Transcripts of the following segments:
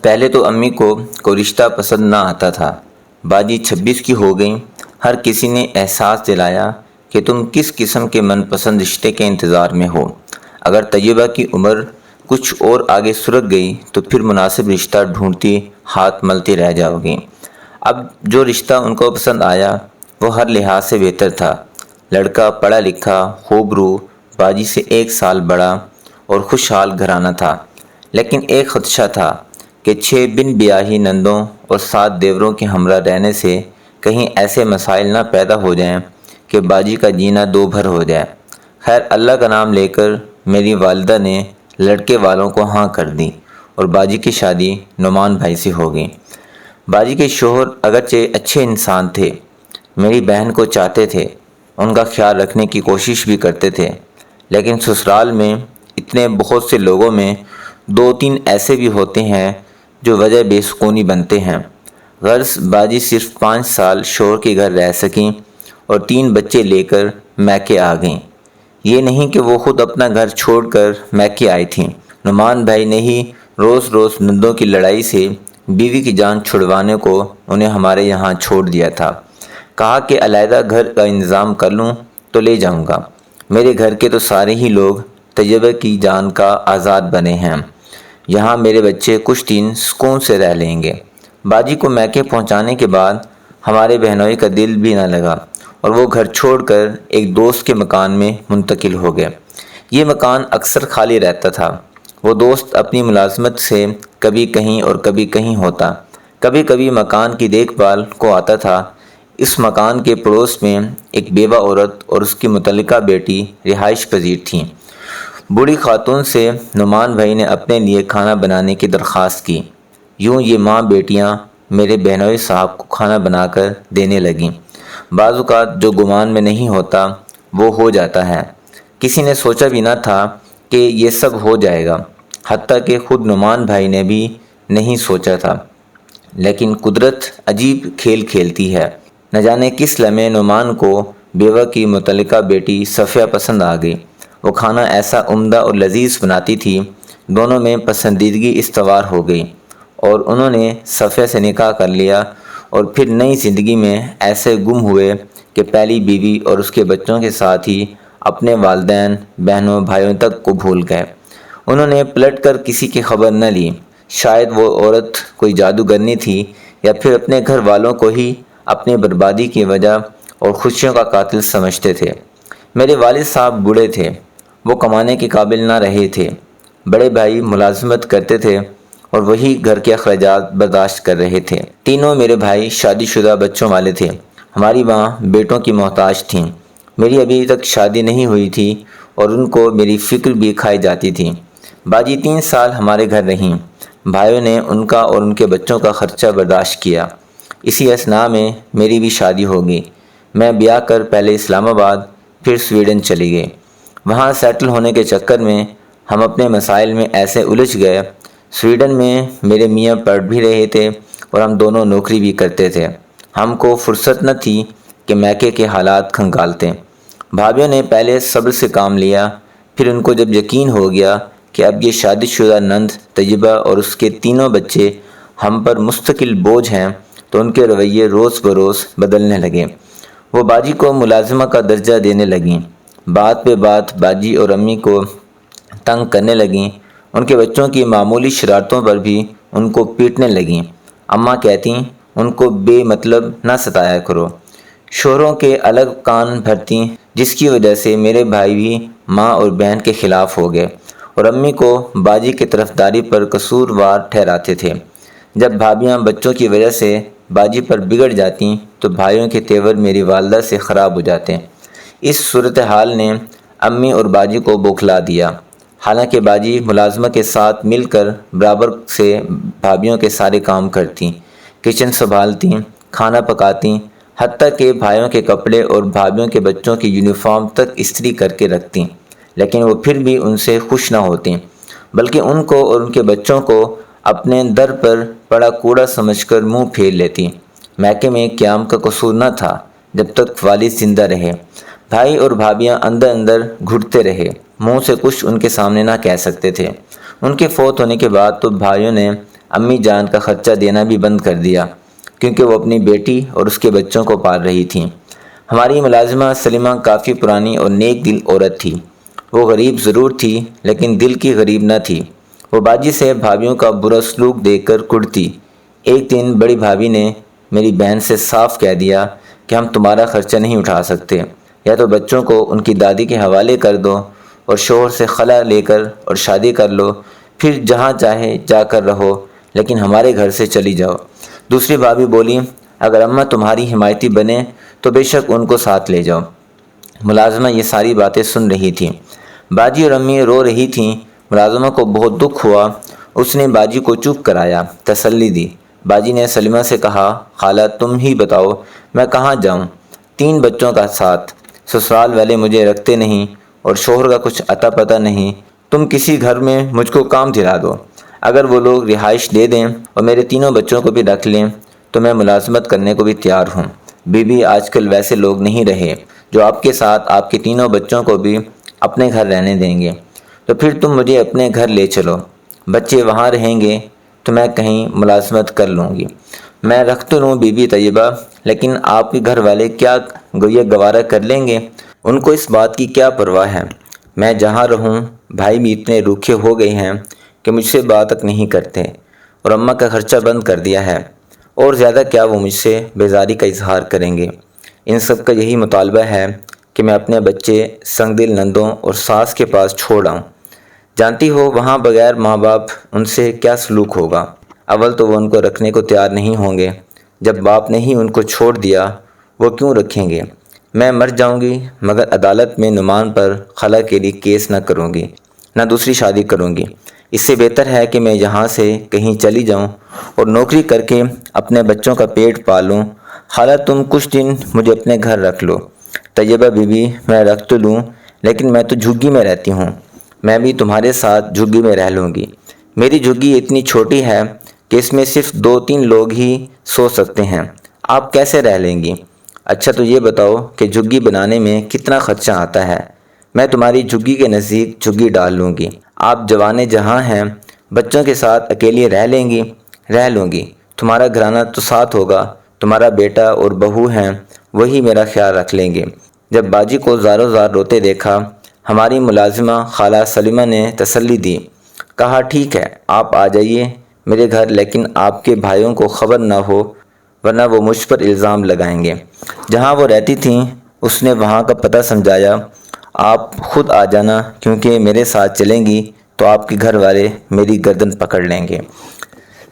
پہلے تو امی کو کوئی رشتہ پسند نہ آتا تھا۔ باجی 26 کی ہو گئیں۔ ہر کسی نے احساس دلایا کہ تم کس قسم کے من پسند رشتے کے انتظار میں ہو۔ اگر طیبہ کی عمر کچھ اور آگے سرک گئی تو پھر مناسب رشتہ ڈھونڈتی ہاتھ ملتی رہ جاؤ گی۔ اب جو رشتہ ان کو پسند آیا وہ ہر لحاظ سے بہتر تھا۔ لڑکا پڑھا لکھا، خوب رو، باجی سے 1 سال بڑا اور خوشحال گھرانہ تھا۔ لیکن ایک خدشہ تھا کہ 6 بن بیاہی نندوں اور 7 دیوروں کے ہمراہ رہنے سے کہیں ایسے مسائل نہ پیدا ہو جائیں کہ باجی کا جینا دو بھر ہو جائے۔ خیر، اللہ کا نام لے کر میری والدہ نے لڑکے والوں کو ہاں کر دی اور باجی کی شادی نعمان بھائی سے ہو گئی۔ باجی کے شوہر اگرچہ اچھے انسان تھے، میری بہن کو چاہتے تھے، ان کا خیال رکھنے کی کوشش بھی کرتے تھے، لیکن سسرال میں اتنے بہت سے لوگوں میں 2-3 ایسے بھی ہوتے ہیں جو وجہ بے سکونی بنتے ہیں۔ غرض باجی صرف 5 سال شوہر کے گھر رہ سکیں اور 3 بچے لے کر میکے آ گئیں۔ یہ نہیں کہ وہ خود اپنا گھر چھوڑ کر میکے آئی تھیں۔ نعمان بھائی نے ہی روز روز نندوں کی لڑائی سے بیوی کی جان چھڑوانے کو انہیں ہمارے یہاں چھوڑ دیا تھا۔ کہا کہ علیحدہ گھر کا انتظام کر لوں تو لے جاؤں گا۔ میرے گھر کے تو سارے ہی لوگ طیبہ کی جان کا آزاد بنے ہیں، یہاں میرے بچے کچھ دن سکون سے رہ لیں گے۔ باجی کو میکے پہنچانے کے بعد ہمارے بہنوئی کا دل بھی نہ لگا اور وہ گھر چھوڑ کر ایک دوست کے مکان میں منتقل ہو گئے۔ یہ مکان اکثر خالی رہتا تھا۔ وہ دوست اپنی ملازمت سے کبھی کہیں اور کبھی کہیں ہوتا، کبھی کبھی مکان کی دیکھ بھال کو آتا تھا۔ اس مکان کے پڑوس میں ایک بیوہ عورت اور اس کی متعلقہ بیٹی رہائش پذیر تھیں۔ بوڑھی خاتون سے نعمان بھائی نے اپنے لیے کھانا بنانے کی درخواست کی۔ یوں یہ ماں بیٹیاں میرے بہنوئی صاحب کو کھانا بنا کر دینے لگیں۔ بعض اوقات جو گمان میں نہیں ہوتا وہ ہو جاتا ہے۔ کسی نے سوچا بھی نہ تھا کہ یہ سب ہو جائے گا، حتیٰ کہ خود نعمان بھائی نے بھی نہیں سوچا تھا۔ لیکن قدرت عجیب کھیل کھیلتی ہے۔ نہ جانے کس لمحے نعمان کو بیوہ کی متعلقہ بیٹی صفیہ پسند آ گئی۔ وہ کھانا ایسا عمدہ اور لذیذ بناتی تھی، دونوں میں پسندیدگی استوار ہو گئی اور انہوں نے صفیہ سے نکاح کر لیا اور پھر نئی زندگی میں ایسے گم ہوئے کہ پہلی بیوی اور اس کے بچوں کے ساتھ ہی اپنے والدین، بہنوں، بھائیوں تک کو بھول گئے۔ انہوں نے پلٹ کر کسی کی خبر نہ لی۔ شاید وہ عورت کوئی جادوگرنی تھی یا پھر اپنے گھر والوں کو ہی اپنی بربادی کی وجہ اور خوشیوں کا قاتل سمجھتے تھے۔ میرے والد صاحب بوڑھے تھے، وہ کمانے کے قابل نہ رہے تھے۔ بڑے بھائی ملازمت کرتے تھے اور وہی گھر کے اخراجات برداشت کر رہے تھے۔ تینوں میرے بھائی شادی شدہ بچوں والے تھے۔ ہماری ماں بیٹوں کی محتاج تھیں۔ میری ابھی تک شادی نہیں ہوئی تھی اور ان کو میری فکر بھی کھائی جاتی تھی۔ باجی 3 سال ہمارے گھر رہیں۔ بھائیوں نے ان کا اور ان کے بچوں کا خرچہ برداشت کیا۔ اسی اثناء میں میری بھی شادی ہو گئی۔ میں بیاہ کر پہلے اسلام آباد پھر سویڈن چلی گئی۔ وہاں سیٹل ہونے کے چکر میں ہم اپنے مسائل میں ایسے الجھ گئے۔ سویڈن میں میرے میاں پڑھ بھی رہے تھے اور ہم دونوں نوکری بھی کرتے تھے۔ ہم کو فرصت نہ تھی کہ میکے کے حالات کھنگالتے۔ بھابھیوں نے پہلے صبر سے کام لیا، پھر ان کو جب یقین ہو گیا کہ اب یہ شادی شدہ نند طیبہ اور اس کے تینوں بچے ہم پر مستقل بوجھ ہیں تو ان کے رویے روز بروز بدلنے لگے۔ وہ باجی کو ملازمہ کا درجہ دینے لگیں، بات پہ بات باجی اور امی کو تنگ کرنے لگیں۔ ان کے بچوں کی معمولی شرارتوں پر بھی ان کو پیٹنے لگیں۔ اماں کہتیں ان کو بے مطلب نہ ستایا کرو۔ شوہروں کے الگ کان بھرتیں، جس کی وجہ سے میرے بھائی بھی ماں اور بہن کے خلاف ہو گئے اور امی کو باجی کی طرفداری پر قصوروار ٹھہراتے تھے۔ جب بھابھیاں بچوں کی وجہ سے باجی پر بگڑ جاتیں تو بھائیوں کے تیور میری والدہ سے خراب ہو جاتے۔ اس صورتحال نے امی اور باجی کو بوکھلا دیا۔ حالانکہ باجی ملازمہ کے ساتھ مل کر برابر سے بھابھیوں کے سارے کام کرتیں، کچن سنبھالتیں، کھانا پکاتیں، حتیٰ کہ بھائیوں کے کپڑے اور بھابھیوں کے بچوں کی یونیفارم تک استری کر کے رکھتیں، لیکن وہ پھر بھی ان سے خوش نہ ہوتیں، بلکہ ان کو اور ان کے بچوں کو اپنے در پر پڑا کوڑا سمجھ کر منہ پھیر لیتیں۔ میکے میں قیام کا قصور نہ تھا جب تک والد زندہ رہے۔ بھائی اور بھابھیاں اندر اندر گھٹتے رہے، منہ سے کچھ ان کے سامنے نہ کہہ سکتے تھے۔ ان کے فوت ہونے کے بعد تو بھائیوں نے امی جان کا خرچہ دینا بھی بند کر دیا کیونکہ وہ اپنی بیٹی اور اس کے بچوں کو پال رہی تھیں۔ ہماری ملازمہ سلیمہ کافی پرانی اور نیک دل عورت تھی۔ وہ غریب ضرور تھی لیکن دل کی غریب نہ تھی۔ وہ باجی سے بھابھیوں کا برا سلوک دیکھ کر کڑتی۔ ایک دن بڑی بھابھی نے میری بہن سے صاف کہہ دیا کہ ہم تمہارا خرچہ نہیں اٹھا سکتے، یا تو بچوں کو ان کی دادی کے حوالے کر دو اور شوہر سے خلا لے کر اور شادی کر لو، پھر جہاں چاہے جا کر رہو لیکن ہمارے گھر سے چلی جاؤ۔ دوسری بھابھی بولی، اگر اماں تمہاری حمایتی بنے تو بے شک ان کو ساتھ لے جاؤ۔ ملازمہ یہ ساری باتیں سن رہی تھی۔ باجی اور امی رو رہی تھیں۔ ملازمہ کو بہت دکھ ہوا۔ اس نے باجی کو چپ کرایا، تسلی دی۔ باجی نے سلیمہ سے کہا، خالہ تم ہی بتاؤ میں کہاں جاؤں؟ 3 بچوں کا ساتھ، سسرال والے مجھے رکھتے نہیں اور شوہر کا کچھ عطا پتہ نہیں۔ تم کسی گھر میں مجھ کو کام دلا دو۔ اگر وہ لوگ رہائش دے دیں اور میرے 3 بچوں کو بھی رکھ لیں تو میں ملازمت کرنے کو بھی تیار ہوں۔ بی بی آج کل ویسے لوگ نہیں رہے جو آپ کے ساتھ آپ کے 3 بچوں کو بھی اپنے گھر رہنے دیں گے، تو پھر تم مجھے اپنے گھر لے چلو۔ بچے وہاں رہیں گے تو میں کہیں ملازمت کر لوں گی۔ میں رکھ تو لوں بی بی طیبہ، لیکن آپ کے گھر والے کیا یہ گوارا کر لیں گے؟ ان کو اس بات کی کیا پرواہ ہے؟ میں جہاں رہوں بھائی بھی اتنے روکھے ہو گئے ہیں کہ مجھ سے بات تک نہیں کرتے، اور اماں کا خرچہ بند کر دیا ہے، اور زیادہ کیا وہ مجھ سے بیزاری کا اظہار کریں گے۔ ان سب کا یہی مطالبہ ہے کہ میں اپنے بچے سنگ دل نندوں اور ساس کے پاس چھوڑ آؤں۔ جانتی ہو وہاں بغیر ماں باپ ان سے کیا سلوک ہوگا۔ اول تو وہ ان کو رکھنے کو تیار نہیں ہوں گے، جب باپ نے ہی ان کو چھوڑ دیا وہ کیوں رکھیں گے۔ میں مر جاؤں گی مگر عدالت میں نعمان پر خلا کے لیے کیس نہ کروں گی، نہ دوسری شادی کروں گی۔ اس سے بہتر ہے کہ میں یہاں سے کہیں چلی جاؤں اور نوکری کر کے اپنے بچوں کا پیٹ پالوں۔ خالہ تم کچھ دن مجھے اپنے گھر رکھ لو۔ طیبہ بی بی میں رکھ تو لوں لیکن میں تو جھگی میں رہتی ہوں، میں بھی تمہارے ساتھ جھگی میں رہ لوں گی۔ میری جھگی اتنی چھوٹی ہے کہ اس میں صرف 2-3 لوگ ہی سو سکتے ہیں، آپ کیسے رہ لیں گی؟ اچھا تو یہ بتاؤ کہ جھگی بنانے میں کتنا خرچہ آتا ہے؟ میں تمہاری جھگی کے نزدیک جھگی ڈال لوں گی، آپ جوانے جہاں ہیں بچوں کے ساتھ اکیلی رہ لیں گی؟ رہ لوں گی، تمہارا گھرانہ تو ساتھ ہوگا، تمہارا بیٹا اور بہو ہیں وہی میرا خیال رکھ لیں گے۔ جب باجی کو زاروں زار روتے دیکھا، ہماری ملازمہ خالہ سلیمہ نے تسلی دی، کہا ٹھیک ہے آپ آ جائیے میرے گھر، لیکن آپ کے بھائیوں کو خبر نہ ہو ورنہ وہ مجھ پر الزام لگائیں گے۔ جہاں وہ رہتی تھیں اس نے وہاں کا پتہ سمجھایا، آپ خود آ جانا کیونکہ میرے ساتھ چلیں گی تو آپ کے گھر والے میری گردن پکڑ لیں گے۔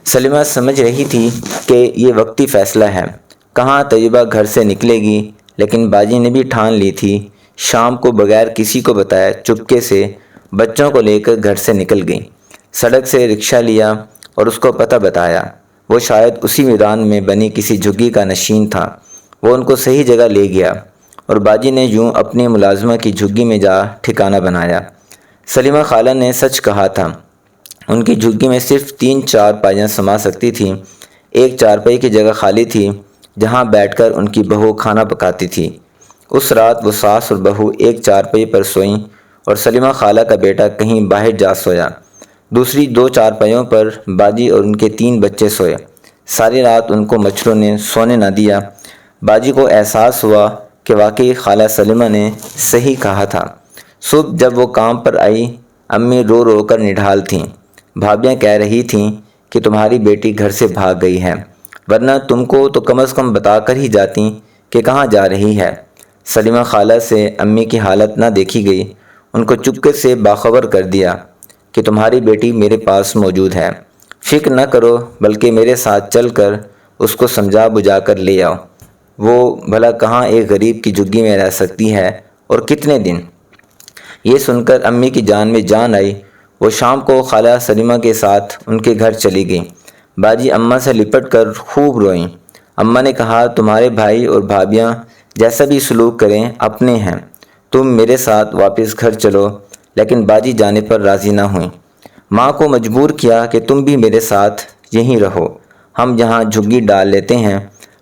سلیمہ سمجھ رہی تھی کہ یہ وقتی فیصلہ ہے، کہاں طیبہ گھر سے نکلے گی، لیکن باجی نے بھی ٹھان لی تھی۔ شام کو بغیر کسی کو بتائے چپکے سے بچوں کو لے کر گھر سے نکل گئی۔ سڑک سے رکشہ لیا اور اس کو پتہ بتایا۔ وہ شاید اسی میدان میں بنی کسی جھگی کا نشین تھا۔ وہ ان کو صحیح جگہ لے گیا اور باجی نے یوں اپنی ملازمہ کی جھگی میں جا ٹھکانہ بنایا۔ سلیمہ خالہ نے سچ کہا تھا، ان کی جھگی میں صرف 3 چارپائیاں سما سکتی تھیں۔ ایک چارپائی کی جگہ خالی تھی جہاں بیٹھ کر ان کی بہو کھانا پکاتی تھی۔ اس رات وہ ساس اور بہو ایک چارپائی پر سوئیں اور سلیمہ خالہ کا بیٹا کہیں باہر جا سویا۔ دوسری 2 چارپائیوں پر باجی اور ان کے 3 بچے سوئے۔ ساری رات ان کو مچھروں نے سونے نہ دیا۔ باجی کو احساس ہوا کہ واقعی خالہ سلیمہ نے صحیح کہا تھا۔ صبح جب وہ کام پر آئی، امی رو رو کر نڈھال تھیں۔ بھابیاں کہہ رہی تھیں کہ تمہاری بیٹی گھر سے بھاگ گئی ہے، ورنہ تم کو تو کم از کم بتا کر ہی جاتی کہ کہاں جا رہی ہے۔ سلیمہ خالہ سے امی کی حالت نہ دیکھی گئی، ان کو چپکے سے باخبر کر دیا کہ تمہاری بیٹی میرے پاس موجود ہے، فکر نہ کرو بلکہ میرے ساتھ چل کر اس کو سمجھا بجھا کر لے آؤ۔ وہ بھلا کہاں ایک غریب کی جھگی میں رہ سکتی ہے اور کتنے دن؟ یہ سن کر امی کی جان میں جان آئی۔ وہ شام کو خالہ سلیمہ کے ساتھ ان کے گھر چلی گئی۔ باجی اماں سے لپٹ کر خوب روئیں۔ اماں نے کہا تمہارے بھائی اور بھابیاں جیسا بھی سلوک کریں اپنے ہیں، تم میرے ساتھ واپس گھر چلو، لیکن باجی جانے پر راضی نہ ہوئیں۔ ماں کو مجبور کیا کہ تم بھی میرے ساتھ یہیں رہو، ہم یہاں جھگی ڈال لیتے ہیں،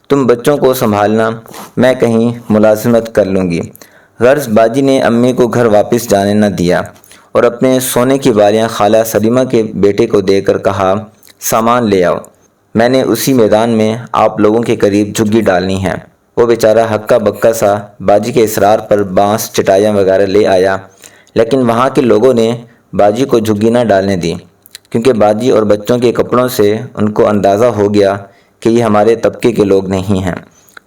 تم بچوں کو سنبھالنا، میں کہیں ملازمت کر لوں گی۔ غرض باجی نے امی کو گھر واپس جانے نہ دیا اور اپنے سونے کی بالیاں خالہ سلیمہ کے بیٹے کو دے کر کہا سامان لے آؤ، میں نے اسی میدان میں آپ لوگوں کے قریب جھگی ڈالنی ہے۔ وہ بیچارہ ہکا بکا سا باجی کے اصرار پر بانس چٹائیاں وغیرہ لے آیا، لیکن وہاں کے لوگوں نے باجی کو جھگی نہ ڈالنے دی، کیونکہ باجی اور بچوں کے کپڑوں سے ان کو اندازہ ہو گیا کہ یہ ہمارے طبقے کے لوگ نہیں ہیں،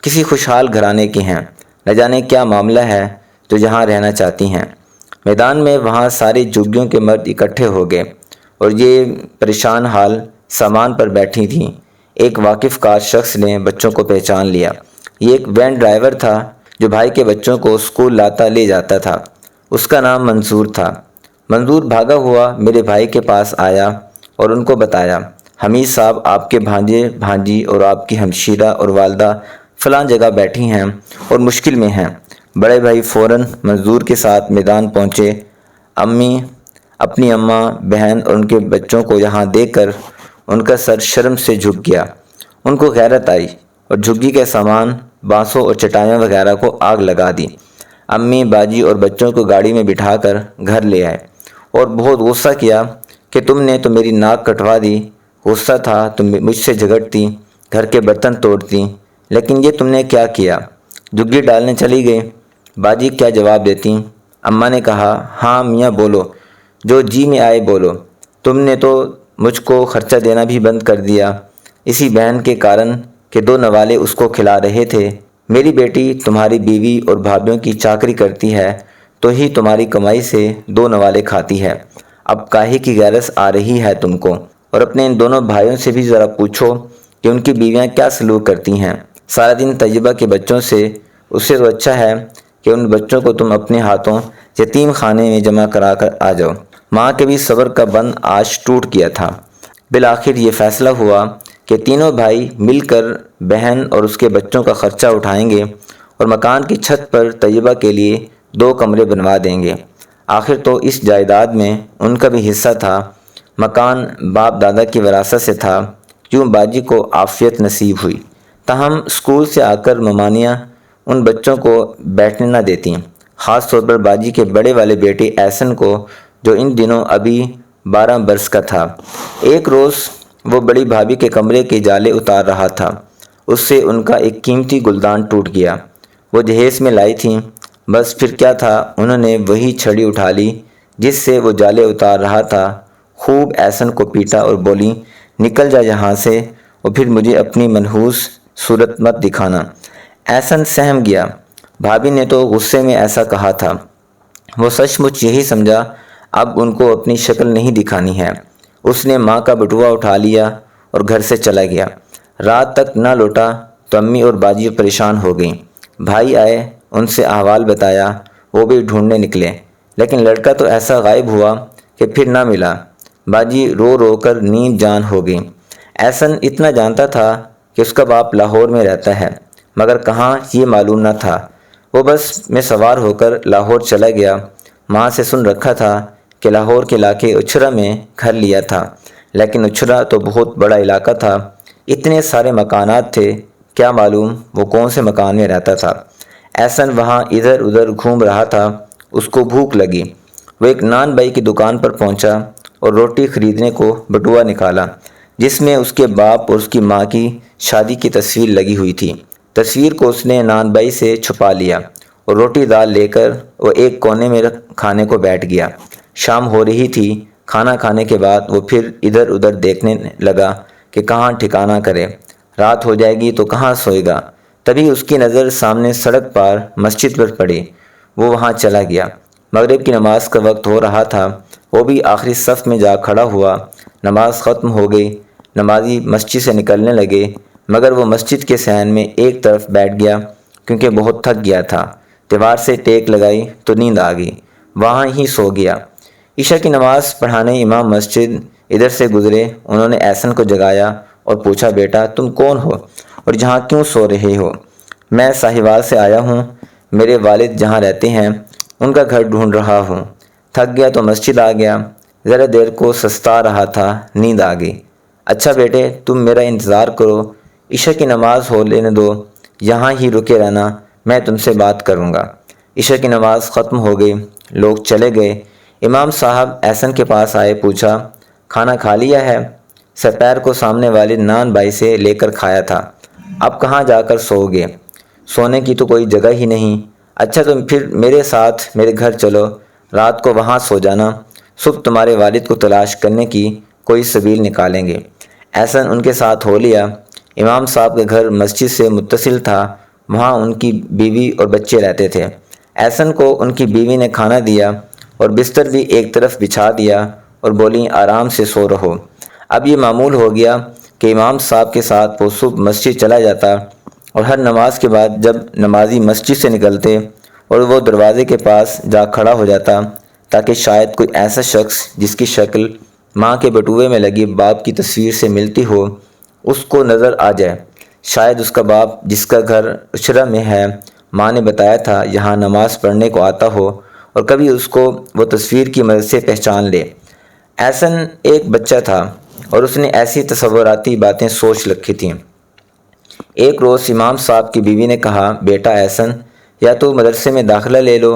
کسی خوشحال گھرانے کے ہیں، نہ جانے کیا معاملہ ہے جو یہاں رہنا چاہتی ہیں۔ میدان میں وہاں ساری جھگیوں کے مرد اکٹھے ہو گئے اور یہ پریشان حال سامان پر بیٹھی تھیں۔ ایک واقف کار شخص نے بچوں کو پہچان لیا۔ یہ ایک وین ڈرائیور تھا جو بھائی کے بچوں کو اسکول لاتا لے جاتا تھا۔ اس کا نام منظور تھا۔ منظور بھاگا ہوا میرے بھائی کے پاس آیا اور ان کو بتایا، حمید صاحب آپ کے بھانجے بھانجی اور آپ کی ہمشیرہ اور والدہ فلاں جگہ بیٹھی ہیں اور مشکل میں ہیں۔ بڑے بھائی فوراً منظور کے ساتھ میدان پہنچے۔ امی، اپنی اماں، بہن اور ان کے بچوں کو یہاں دیکھ کر ان کا سر شرم سے جھک گیا۔ ان کو غیرت آئی اور جھگی کے سامان، بانسوں اور چٹائیاں وغیرہ کو آگ لگا دی۔ امی، باجی اور بچوں کو گاڑی میں بٹھا کر گھر لے آئے اور بہت غصہ کیا کہ تم نے تو میری ناک کٹوا دی، غصہ تھا تم مجھ سے جھگڑتی، گھر کے برتن توڑتی، لیکن یہ تم نے کیا کیا؟ جھگی ڈالنے چلی گئی۔ باجی کیا جواب دیتی؟ اماں نے کہا، ہاں میاں بولو، جو جی میں آئے بولو، تم نے تو مجھ کو خرچہ دینا بھی بند کر دیا، اسی بہن کے کارن کہ 2 نوالے اس کو کھلا رہے تھے۔ میری بیٹی تمہاری بیوی اور بھابھیوں کی چاکری کرتی ہے تو ہی تمہاری کمائی سے 2 نوالے کھاتی ہے۔ اب کاہے کی غیرت آ رہی ہے تم کو؟ اور اپنے ان دونوں بھائیوں سے بھی ذرا پوچھو کہ ان کی بیویاں کیا سلوک کرتی ہیں۔ سارا دن طیبہ کے بچوں سے، اس سے تو اچھا ہے کہ ان بچوں کو تم اپنے ہاتھوں یتیم خانے میں جمع کرا کر آ جاؤ۔ ماں کے بھی صبر کا بند آج ٹوٹ گیا تھا۔ بالآخر یہ فیصلہ ہوا کہ تینوں بھائی مل کر بہن اور اس کے بچوں کا خرچہ اٹھائیں گے اور مکان کی چھت پر طیبہ کے لیے 2 کمرے بنوا دیں گے۔ آخر تو اس جائیداد میں ان کا بھی حصہ تھا، مکان باپ دادا کی وراثت سے تھا۔ یوں باجی کو عافیت نصیب ہوئی، تاہم اسکول سے آ کر ممانیاں ان بچوں کو بیٹھنے نہ دیتیں، خاص طور پر باجی کے بڑے والے بیٹے احسن کو، جو ان دنوں ابھی 12 برس کا تھا۔ ایک روز وہ بڑی بھابھی کے کمرے کے جالے اتار رہا تھا، اس سے ان کا ایک قیمتی گلدان ٹوٹ گیا۔ وہ جہیز میں لائی تھیں، بس پھر کیا تھا، انہوں نے وہی چھڑی اٹھا لی جس سے وہ جالے اتار رہا تھا، خوب احسن کو پیٹا اور بولی، نکل جا یہاں سے اور پھر مجھے اپنی منحوس صورت مت دکھانا۔ احسن سہم گیا، بھابھی نے تو غصے میں ایسا کہا تھا۔ وہ سچ مچ یہی سمجھا اب ان کو اپنی شکل نہیں دکھانی ہے۔ اس نے ماں کا بٹوا اٹھا لیا اور گھر سے چلا گیا۔ رات تک نہ لوٹا تو امی اور باجی پریشان ہو گئیں۔ بھائی آئے، ان سے احوال بتایا، وہ بھی ڈھونڈنے نکلے، لیکن لڑکا تو ایسا غائب ہوا کہ پھر نہ ملا۔ باجی رو رو کر نیند جان ہو گئی۔ احسن اتنا جانتا تھا کہ اس کا باپ لاہور میں رہتا ہے، مگر کہاں یہ معلوم نہ تھا۔ وہ بس میں سوار ہو کر لاہور چلا گیا۔ ماں سے سن رکھا تھا کہ لاہور کے علاقے اچھرا میں گھر لیا تھا، لیکن اچھرا تو بہت بڑا علاقہ تھا، اتنے سارے مکانات تھے، کیا معلوم وہ کون سے مکان میں رہتا تھا۔ احسن وہاں ادھر ادھر گھوم رہا تھا، اس کو بھوک لگی۔ وہ ایک نان بائی کی دکان پر پہنچا اور روٹی خریدنے کو بٹوا نکالا، جس میں اس کے باپ اور اس کی ماں کی شادی کی تصویر لگی ہوئی تھی۔ تصویر کو اس نے نان بائی سے چھپا لیا اور روٹی دال لے کر وہ ایک کونے میں کھانے کو بیٹھ گیا۔ شام ہو رہی تھی۔ کھانا کھانے کے بعد وہ پھر ادھر ادھر دیکھنے لگا کہ کہاں ٹھکانہ کرے، رات ہو جائے گی تو کہاں سوئے گا۔ تبھی اس کی نظر سامنے سڑک پار مسجد پر پڑی۔ وہ وہاں چلا گیا۔ مغرب کی نماز کا وقت ہو رہا تھا، وہ بھی آخری صف میں جا کھڑا ہوا۔ نماز ختم ہو گئی، نمازی مسجد سے نکلنے لگے، مگر وہ مسجد کے صحن میں ایک طرف بیٹھ گیا کیونکہ بہت تھک گیا تھا۔ دیوار سے ٹیک لگائی تو نیند آ گئی، وہاں ہی سو گیا۔ عشاء کی نماز پڑھانے امام مسجد ادھر سے گزرے، انہوں نے احسن کو جگایا اور پوچھا، بیٹا تم کون ہو اور جہاں کیوں سو رہے ہو؟ میں ساہیوال سے آیا ہوں، میرے والد جہاں رہتے ہیں ان کا گھر ڈھونڈ رہا ہوں، تھک گیا تو مسجد آ گیا، ذرا دیر کو سستا رہا تھا، نیند آ گئی۔ اچھا بیٹے تم میرا انتظار کرو، عشاء کی نماز ہو لینے دو، یہاں ہی رکے رہنا، میں تم سے بات کروں گا۔ عشاء کی نماز ختم ہو گئی، لوگ چلے گئے۔ امام صاحب احسن کے پاس آئے، پوچھا، کھانا کھا لیا ہے؟ سپیر کو سامنے والے نان بھائی سے لے کر کھایا تھا۔ اب کہاں جا کر سو گے؟ سونے کی تو کوئی جگہ ہی نہیں۔ اچھا تم پھر میرے ساتھ میرے گھر چلو، رات کو وہاں سو جانا، صبح تمہارے والد کو تلاش کرنے کی کوئی سبیل نکالیں گے۔ احسن ان کے ساتھ ہو لیا۔ امام صاحب کا گھر مسجد سے متصل تھا، وہاں ان کی بیوی اور بچے رہتے تھے۔ احسن کو ان کی بیوی نے کھانا دیا اور بستر بھی ایک طرف بچھا دیا اور بولی آرام سے سو رہو۔ اب یہ معمول ہو گیا کہ امام صاحب کے ساتھ وہ صبح مسجد چلا جاتا اور ہر نماز کے بعد جب نمازی مسجد سے نکلتے اور وہ دروازے کے پاس جا کھڑا ہو جاتا تاکہ شاید کوئی ایسا شخص جس کی شکل ماں کے بٹوے میں لگی باپ کی تصویر سے ملتی ہو اس کو نظر آ جائے۔ شاید اس کا باپ جس کا گھر اشرا میں ہے، ماں نے بتایا تھا، یہاں نماز پڑھنے کو آتا ہو اور کبھی اس کو وہ تصویر کی مدد سے پہچان لے۔ احسن ایک بچہ تھا اور اس نے ایسی تصوراتی باتیں سوچ رکھی تھیں۔ ایک روز امام صاحب کی بیوی نے کہا، بیٹا احسن، یا تو مدرسے میں داخلہ لے لو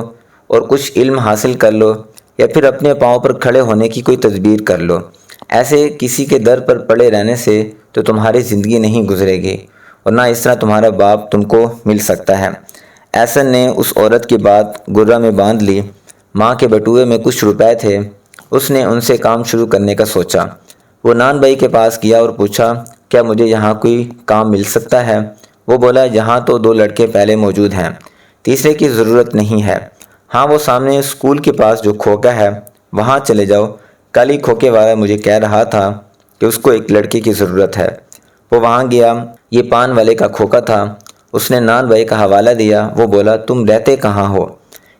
اور کچھ علم حاصل کر لو، یا پھر اپنے پاؤں پر کھڑے ہونے کی کوئی تدبیر کر لو۔ ایسے کسی کے در پر پڑے رہنے سے تو تمہاری زندگی نہیں گزرے گی اور نہ اس طرح تمہارا باپ تم کو مل سکتا ہے۔ احسن نے اس عورت کی بات گرہ میں باندھ لی۔ ماں کے بٹوے میں کچھ روپے تھے، اس نے ان سے کام شروع کرنے کا سوچا۔ وہ نان بھائی کے پاس گیا اور پوچھا، کیا مجھے یہاں کوئی کام مل سکتا ہے؟ وہ بولا، یہاں تو 2 لڑکے پہلے موجود ہیں، تیسرے کی ضرورت نہیں ہے۔ ہاں وہ سامنے اسکول کے پاس جو کھوکا ہے وہاں چلے جاؤ، کالی کھوکے والا مجھے کہہ رہا تھا کہ اس کو ایک لڑکے کی ضرورت ہے۔ وہ وہاں گیا، یہ پان والے کا کھوکا تھا۔ اس نے نان بھائی کا حوالہ دیا۔ وہ بولا، تم رہتے کہاں ہو؟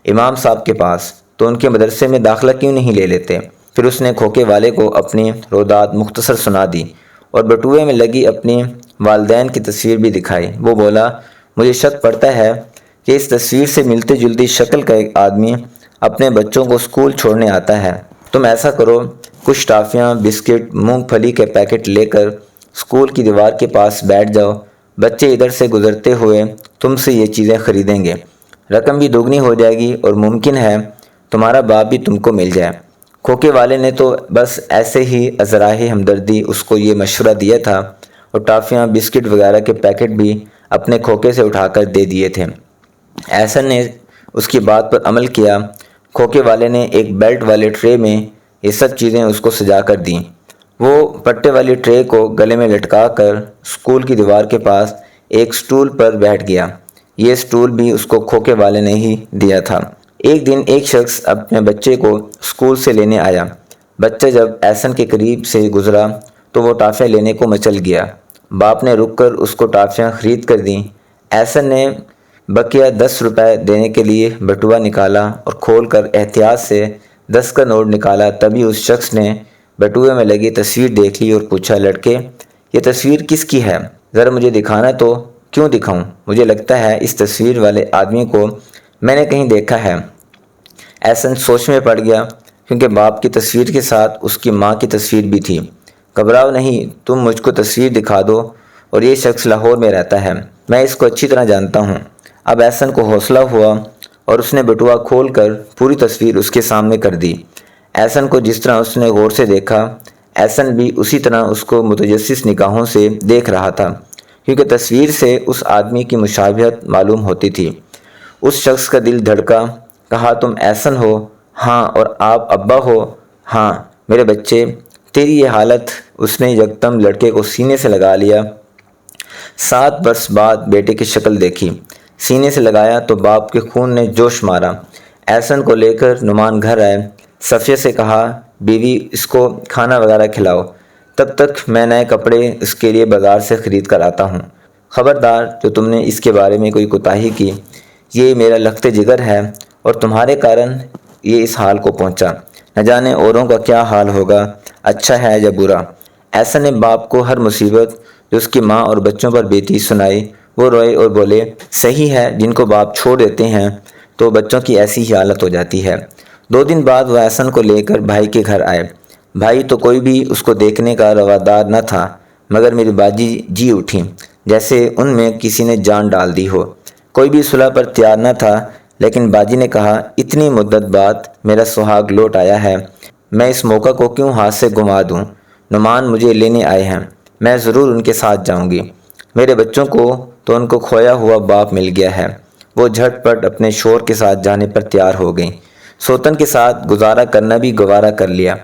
امام صاحب کے پاس۔ تو ان کے مدرسے میں داخلہ کیوں نہیں لے لیتے؟ پھر اس نے کھوکے والے کو اپنی روداد مختصر سنا دی اور بٹوے میں لگی اپنی والدین کی تصویر بھی دکھائی۔ وہ بولا، مجھے شک پڑتا ہے کہ اس تصویر سے ملتی جلتی شکل کا ایک آدمی اپنے بچوں کو اسکول چھوڑنے آتا ہے۔ تم ایسا کرو، کچھ ٹافیاں، بسکٹ، مونگ پھلی کے پیکٹ لے کر اسکول کی دیوار کے پاس بیٹھ جاؤ، بچے ادھر سے گزرتے ہوئے تم سے یہ چیزیں خریدیں گے، رقم بھی دوگنی ہو جائے گی اور ممکن ہے تمہارا باپ بھی تم کو مل جائے۔ کھوکے والے نے تو بس ایسے ہی ازراہ ہمدردی اس کو یہ مشورہ دیا تھا اور ٹافیاں، بسکٹ وغیرہ کے پیکٹ بھی اپنے کھوکے سے اٹھا کر دے دیے تھے۔ احسن نے اس کی بات پر عمل کیا۔ کھوکے والے نے ایک بیلٹ والے ٹرے میں یہ سب چیزیں اس کو سجا کر دیں۔ وہ پٹے والی ٹرے کو گلے میں لٹکا کر اسکول کی دیوار کے پاس ایک سٹول پر بیٹھ گیا۔ یہ سٹول بھی اس کو کھوکے والے نے ہی دیا تھا۔ ایک دن ایک شخص اپنے بچے کو اسکول سے لینے آیا۔ بچہ جب احسن کے قریب سے گزرا تو وہ ٹافیاں لینے کو مچل گیا۔ باپ نے رک کر اس کو ٹافیاں خرید کر دیں۔ احسن نے بقیہ 10 روپے دینے کے لیے بٹوا نکالا اور کھول کر احتیاط سے 10 کا نوٹ نکالا۔ تبھی اس شخص نے بٹوے میں لگی تصویر دیکھ لی اور پوچھا، لڑکے یہ تصویر کس کی ہے؟ ذرا مجھے دکھانا تو۔ کیوں دکھاؤں؟ مجھے لگتا ہے اس تصویر والے آدمی کو میں نے کہیں دیکھا ہے۔ احسن سوچ میں پڑ گیا کیونکہ باپ کی تصویر کے ساتھ اس کی ماں کی تصویر بھی تھی۔ گھبراؤ نہیں، تم مجھ کو تصویر دکھا دو، اور یہ شخص لاہور میں رہتا ہے، میں اس کو اچھی طرح جانتا ہوں۔ اب احسن کو حوصلہ ہوا اور اس نے بٹوا کھول کر پوری تصویر اس کے سامنے کر دی۔ احسن کو جس طرح اس نے غور سے دیکھا، احسن بھی اسی طرح اس کو متجسس نگاہوں سے دیکھ رہا تھا، کیونکہ تصویر سے اس آدمی کی مشابہت معلوم ہوتی تھی۔ اس شخص کا دل دھڑکا۔ کہا، تم احسن ہو؟ ہاں۔ اور آپ ابا ہو؟ ہاں۔ میرے بچے، تیری یہ حالت۔ اس نے یکدم لڑکے کو سینے سے لگا لیا۔ 7 برس بعد بیٹے کی شکل دیکھی، سینے سے لگایا تو باپ کے خون نے جوش مارا۔ احسن کو لے کر نعمان گھر آئے۔ صفیہ سے کہا، بیوی اس کو کھانا وغیرہ کھلاؤ، تب تک میں نئے کپڑے اس کے لیے بازار سے خرید کر آتا ہوں۔ خبردار جو تم نے اس کے بارے میں کوئی کوتاہی کی، یہ میرا لخت جگر ہے اور تمہارے کارن یہ اس حال کو پہنچا، نہ جانے اوروں کا کیا حال ہوگا، اچھا ہے یا برا۔ احسن نے باپ کو ہر مصیبت جو اس کی ماں اور بچوں پر بیتی سنائی۔ وہ روئے اور بولے، صحیح ہے، جن کو باپ چھوڑ دیتے ہیں تو بچوں کی ایسی ہی حالت ہو جاتی ہے۔ 2 دن بعد وہ احسن کو لے کر بھائی کے گھر آئے۔ بھائی تو کوئی بھی اس کو دیکھنے کا روادار نہ تھا، مگر میری باجی جی اٹھی جیسے ان میں کسی نے جان ڈال دی ہو۔ کوئی بھی صلح پر تیار نہ تھا، لیکن باجی نے کہا، اتنی مدت بعد میرا سہاگ لوٹ آیا ہے، میں اس موقع کو کیوں ہاتھ سے گنوا دوں۔ نعمان مجھے لینے آئے ہیں، میں ضرور ان کے ساتھ جاؤں گی۔ میرے بچوں کو تو ان کو کھویا ہوا باپ مل گیا ہے۔ وہ جھٹ پٹ اپنے شوہر کے ساتھ جانے پر تیار ہو گئیں۔ سوتن کے ساتھ گزارا کرنا بھی گوارا کر لیا،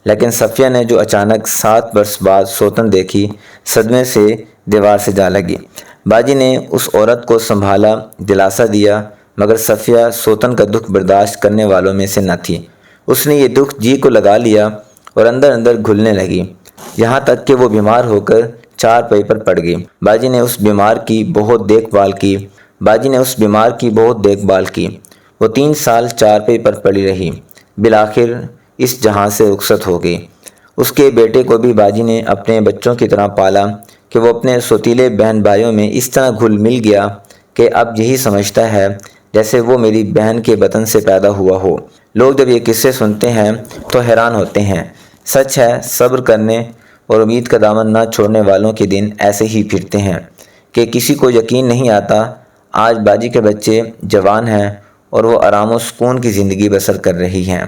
لیکن صفیہ نے جو اچانک 7 برس بعد سوتن دیکھی، صدمے سے دیوار سے جا لگی۔ باجی نے اس عورت کو سنبھالا، دلاسا دیا، مگر صفیہ سوتن کا دکھ برداشت کرنے والوں میں سے نہ تھی۔ اس نے یہ دکھ جی کو لگا لیا اور اندر اندر گھلنے لگی، یہاں تک کہ وہ بیمار ہو کر چارپائی پر پڑ گئی۔ باجی نے اس بیمار کی بہت دیکھ بھال کی۔ وہ 3 سال چارپائی پر پڑی رہی، بالآخر اس جہاں سے رخصت ہو گئی۔ اس کے بیٹے کو بھی باجی نے اپنے بچوں کی طرح پالا کہ وہ اپنے سوتیلے بہن بھائیوں میں اس طرح گھل مل گیا کہ اب یہی سمجھتا ہے جیسے وہ میری بہن کے بطن سے پیدا ہوا ہو۔ لوگ جب یہ قصے سنتے ہیں تو حیران ہوتے ہیں۔ سچ ہے، صبر کرنے اور امید کا دامن نہ چھوڑنے والوں کے دن ایسے ہی پھرتے ہیں کہ کسی کو یقین نہیں آتا آج باجی کے بچے جوان ہیں اور وہ آرام و سکون کی زندگی بسر کر رہی ہیں۔